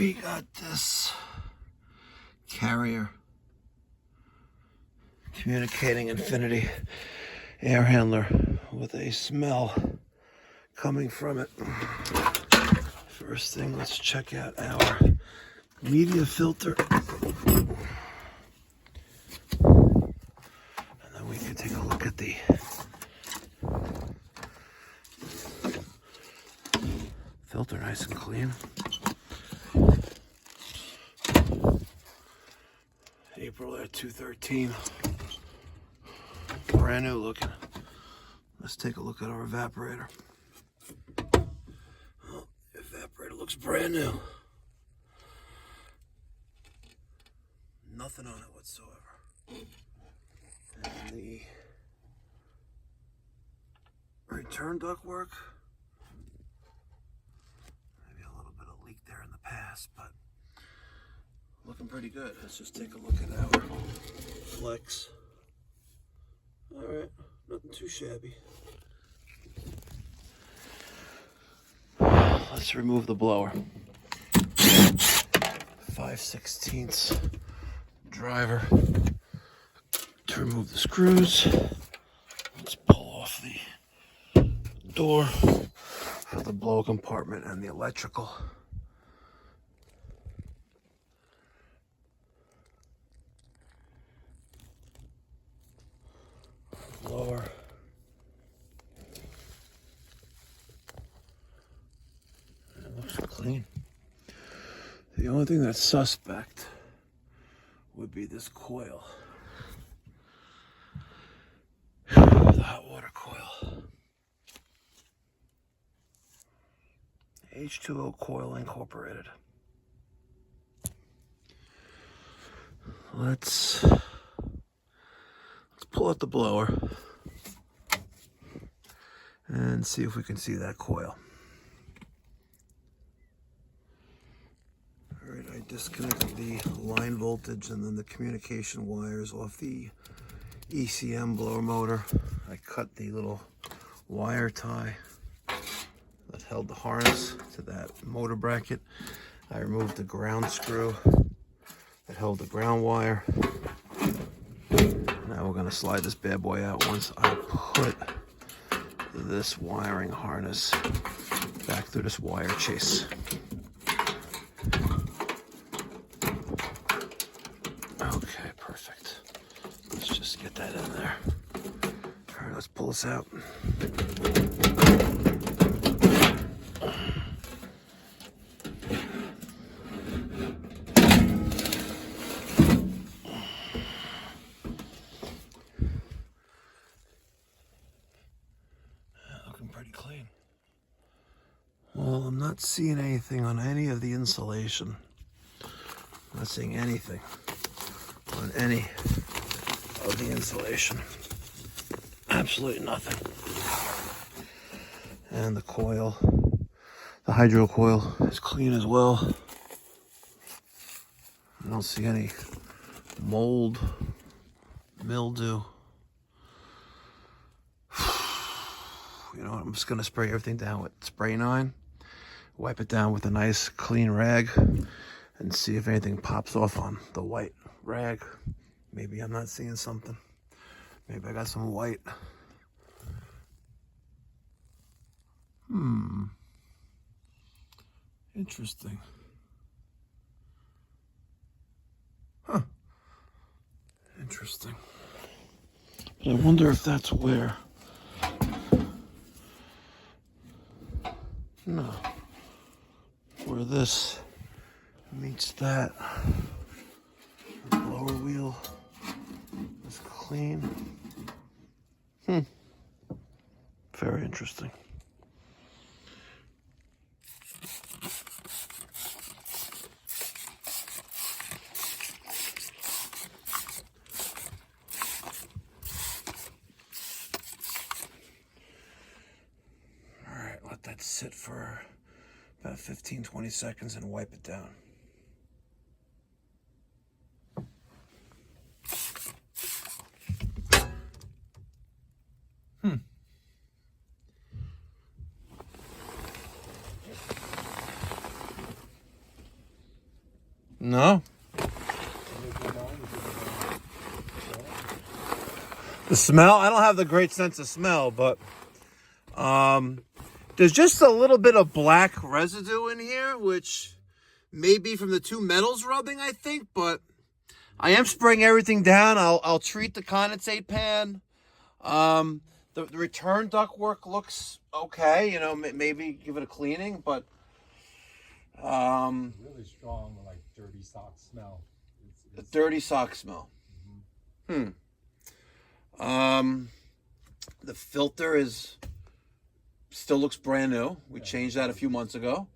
We got this carrier communicating infinity air handler with a smell coming from it. First thing, let's check out our media filter. And then we can take a look at the filter, nice and clean. April at 213. Brand new looking. Let's take a look at our evaporator. Oh, the evaporator looks brand new. Nothing on it whatsoever. And the return duct work. Maybe a little bit of leak there in the past, but looking pretty good. Let's just take a look at our flex. All right, nothing too shabby. Let's remove the blower. 5/16 driver to remove the screws. Let's pull off the door for the blow compartment and the electrical. Blower. It looks clean. The only thing that's suspect would be this coil. The hot water coil. H2O coil incorporated. Let's pull out the blower and see if we can see that coil. All right, I disconnected the line voltage and then the communication wires off the ECM blower motor. I cut the little wire tie that held the harness to that motor bracket. I removed the ground screw that held the ground wire. Now we're going to slide this bad boy out once I put this wiring harness back through this wire chase. Okay, perfect. Let's just get that in there. All right, let's pull this out. Pretty clean. Well, I'm not seeing anything on any of the insulation. I'm not seeing anything on any of the insulation. Absolutely nothing. And the coil, the hydro coil, is clean as well. I don't see any mold, mildew. You know, I'm just going to spray everything down with spray 9, wipe it down with a nice clean rag, and see if anything pops off on the white rag. Maybe I'm not seeing something. Maybe I got some white. Interesting. Huh. Interesting. But I wonder if that's where... No, where this meets that. The blower wheel is clean. Very interesting. Let that sit for about 15-20 seconds and wipe it down. No. The smell, I don't have the great sense of smell, but there's just a little bit of black residue in here, which may be from the two metals rubbing, I think, but I am spraying everything down. I'll treat the condensate pan. The return ductwork looks okay, you know, maybe give it a cleaning, but really strong, like dirty sock smell. It's a dirty sock smell. Mm-hmm. The filter still looks brand new. We changed that a few months ago.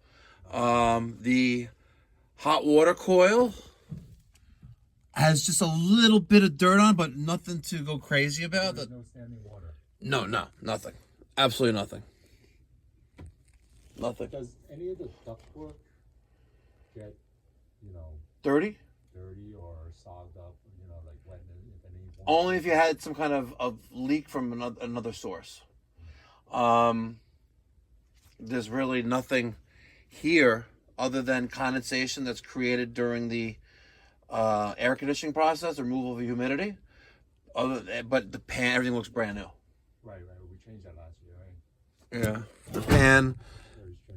The hot water coil has just a little bit of dirt on, but nothing to go crazy about. There's no standing water. No, nothing. Absolutely nothing. Nothing. Does any of the ductwork get, dirty or sogged up, like when if any? Only if you had some kind of leak from another source. There's really nothing here other than condensation that's created during the air conditioning process, removal of humidity. But the pan, everything looks brand new. Right. We changed that last year, right? Yeah.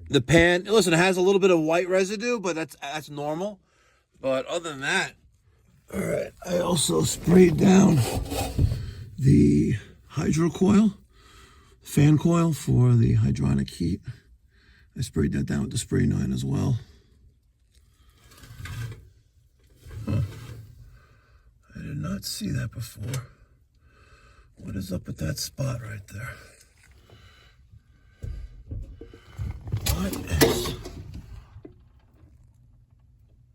The pan. Listen, it has a little bit of white residue, but that's normal. But other than that, all right. I also sprayed down the hydro coil, fan coil for the hydronic heat. I sprayed that down with the spray 9 as well. Huh. I did not see that before. What is up with that spot right there? What is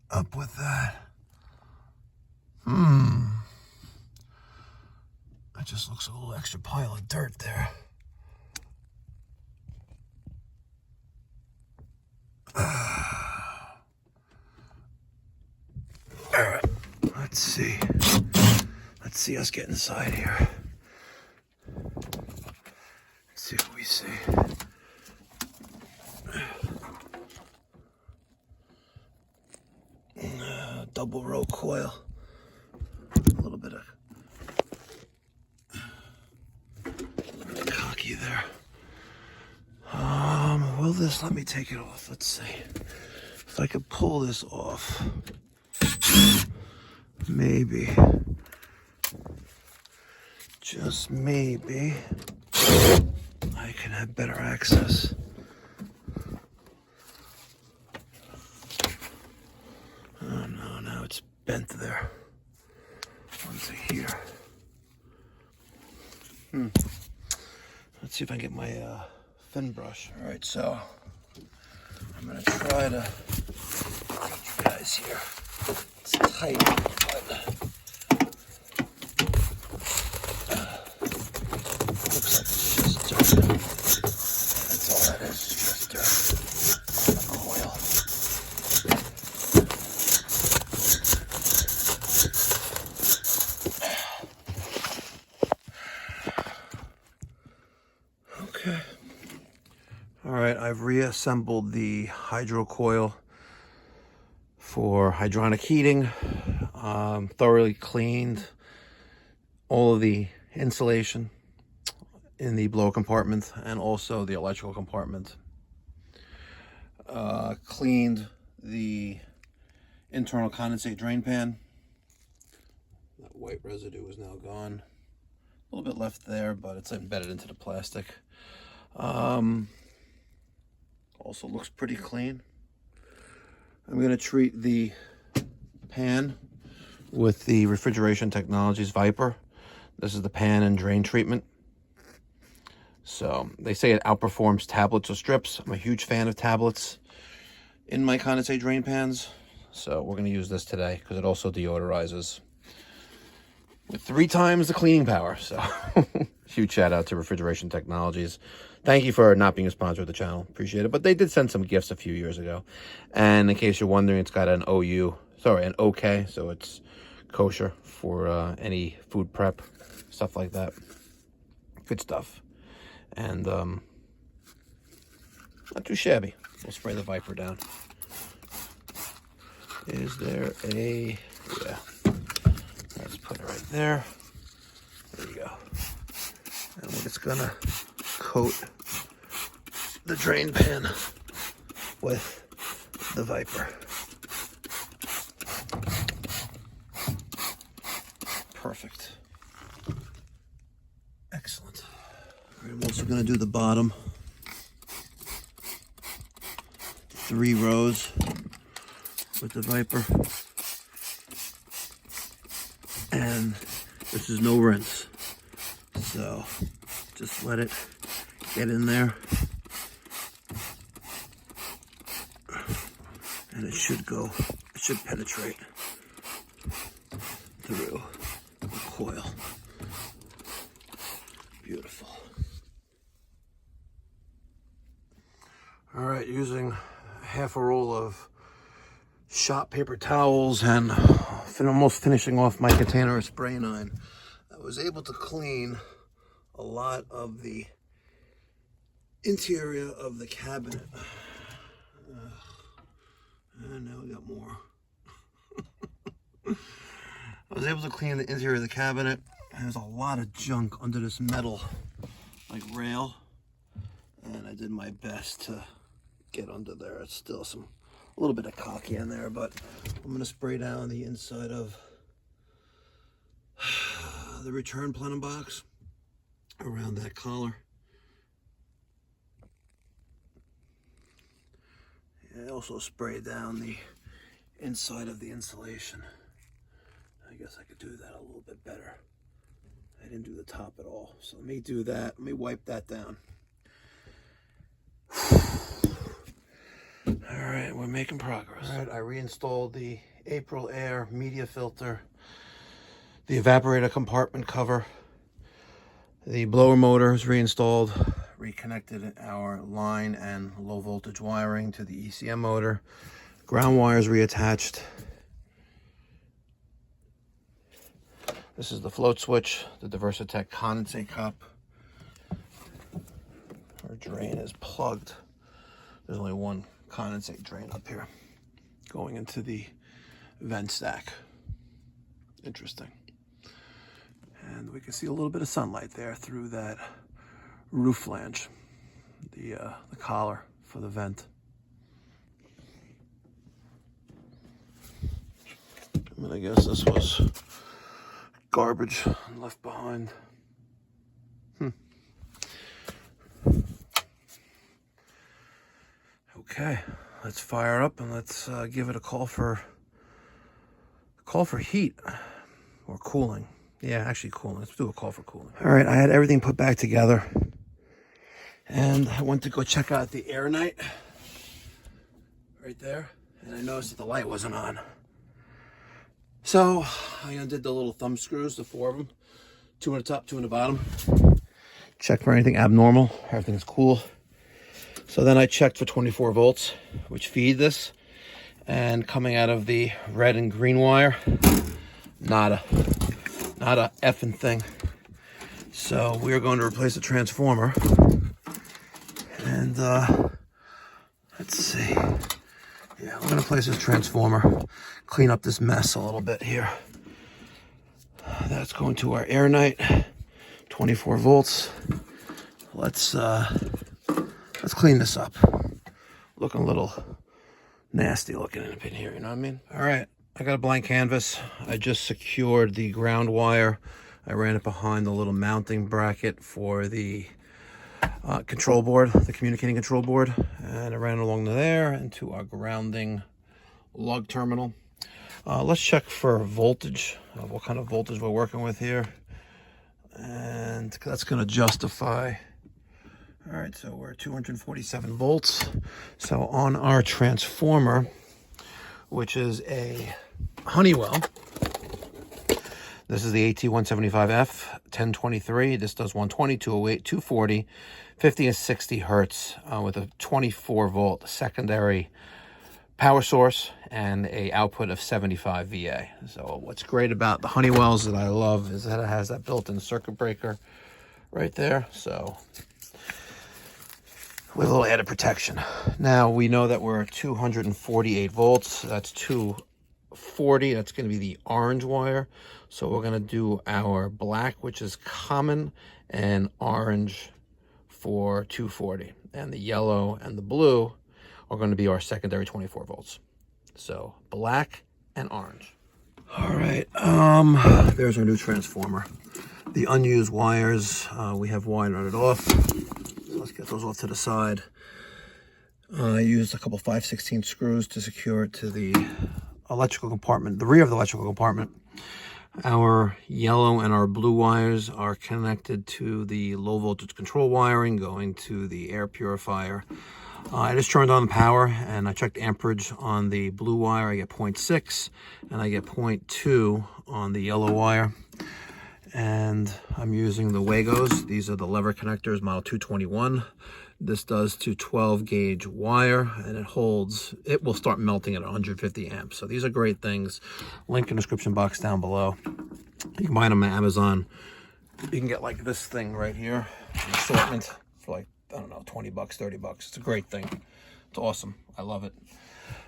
up with that? That just looks a little extra pile of dirt there. All right, let's see. Let's see us get inside here. Let's see what we see. Double row coil. A little bit of cocky there. Will this let me take it off? Let's see if I could pull this off. Maybe, just maybe, I can have better access. Oh no, now it's bent there. Onto here. Let's see if I can get my fin brush. All right, so I'm gonna try to get you guys here. It's tight, but looks like it's just dirt. That's all that is, just dirt. Oil. Okay. All right, I've reassembled the hydro coil for hydronic heating, thoroughly cleaned all of the insulation in the blower compartment and also the electrical compartment. Cleaned the internal condensate drain pan. That white residue is now gone. A little bit left there, but it's embedded into the plastic. Also looks pretty clean. I'm going to treat the pan with the Refrigeration Technologies Viper. This is the pan and drain treatment. So they say it outperforms tablets or strips. I'm a huge fan of tablets in my condensate drain pans. So we're going to use this today because it also deodorizes with 3 times the cleaning power. So huge shout out to Refrigeration Technologies. Thank you for not being a sponsor of the channel. Appreciate it. But they did send some gifts a few years ago. And in case you're wondering, it's got an an OK. So it's kosher for any food prep, stuff like that. Good stuff. And not too shabby. We'll spray the Viper down. Is there a, yeah, let's put it right there. There you go. And we're just gonna coat the drain pan with the Viper. Perfect. Excellent. All right, I'm also gonna do the bottom 3 rows with the Viper. And this is no rinse. So just let it get in there. And it should penetrate through the coil. Beautiful. All right, using half a roll of shop paper towels and almost finishing off my container of spray 9, I was able to clean a lot of the interior of the cabinet. And now we got more. I was able to clean the interior of the cabinet. There's a lot of junk under this metal like rail, and I did my best to get under there. It's still a little bit of caulk in there, but I'm gonna spray down the inside of the return plenum box around that collar. I also sprayed down the inside of the insulation. I guess I could do that a little bit better. I didn't do the top at all. So let me do that. Let me wipe that down. All right, we're making progress. All right, I reinstalled the April Air media filter, the evaporator compartment cover, the blower motor is reinstalled, reconnected our line and low voltage wiring to the ECM motor, ground wires reattached. This is the float switch, the Diversitech condensate cup. Our drain is plugged. There's only one condensate drain up here going into the vent stack. Interesting. And we can see a little bit of sunlight there through that roof flange, the collar for the vent. I mean, I guess this was garbage left behind. Okay, let's fire up and let's give it a call for heat or cooling. Yeah, actually cooling. Let's do a call for cooling. All right, I had everything put back together, and I went to go check out the air night right there, and I noticed that the light wasn't on. So I undid the little thumb screws, the 4 of them, 2 on the top, 2 on the bottom. Check for anything abnormal. Everything's cool. So then I checked for 24 volts, which feed this, and coming out of the red and green wire, not a effing thing. So we are going to replace the transformer, and let's see. Yeah, I'm going to place this transformer, clean up this mess a little bit here. That's going to our air night, 24 volts. Let's clean this up. Looking a little nasty looking in here, you know what I mean? All right, I got a blank canvas. I just secured the ground wire. I ran it behind the little mounting bracket for the control board, the communicating control board, and I ran it along there into our grounding lug terminal. Let's check for voltage, what kind of voltage we're working with here, and that's going to justify. All right, so we're at 247 volts. So on our transformer, which is a Honeywell, this is the AT175F 1023. This does 120, 208, 240, 50 and 60 hertz with a 24 volt secondary power source and a output of 75 VA. So what's great about the Honeywells that I love is that it has that built-in circuit breaker right there. So with a little added protection. Now we know that we're at 248 volts. That's 2 40, that's going to be the orange wire. So we're going to do our black, which is common, and orange for 240. And the yellow and the blue are going to be our secondary 24 volts. So black and orange. All right, there's our new transformer. The unused wires, we have wired it off. So let's get those off to the side. I used a couple 5/16 screws to secure it to the electrical compartment, the rear of the electrical compartment. Our yellow and our blue wires are connected to the low voltage control wiring going to the air purifier. I just turned on the power and I checked amperage on the blue wire. I get 0.6 and I get 0.2 on the yellow wire. And I'm using the Wagos. These are the lever connectors, model 221. This does to 12 gauge wire, and it will start melting at 150 amps. So these are great things. Link in the description box down below. You can buy them on Amazon. You can get like this thing right here, an assortment for like, I don't know, 20 bucks, 30 bucks. It's a great thing. It's awesome. I love it.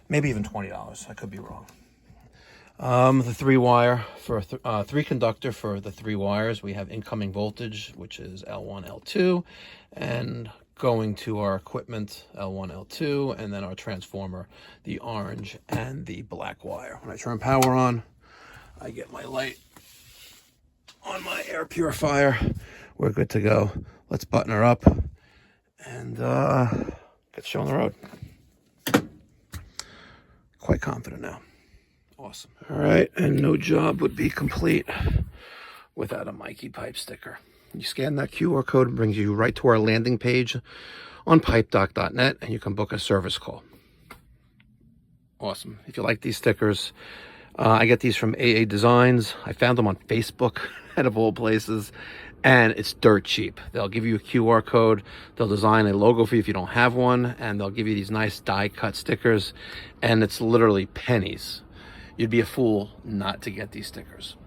Maybe even $20. I could be wrong. The 3-wire for 3-conductor for the 3 wires. We have incoming voltage, which is L1, L2, and going to our equipment, L1, L2, and then our transformer, the orange and the black wire. When I turn power on, I get my light on my air purifier. We're good to go. Let's button her up and get shown the road. Quite confident now. Awesome. All right, and no job would be complete without a Mikey Pipe sticker. You scan that QR code, it brings you right to our landing page on pipedoc.net, and you can book a service call. Awesome. If you like these stickers, I get these from AA Designs. I found them on Facebook, out of all places, and it's dirt cheap. They'll give you a QR code, they'll design a logo for you if you don't have one, and they'll give you these nice die-cut stickers, and it's literally pennies. You'd be a fool not to get these stickers.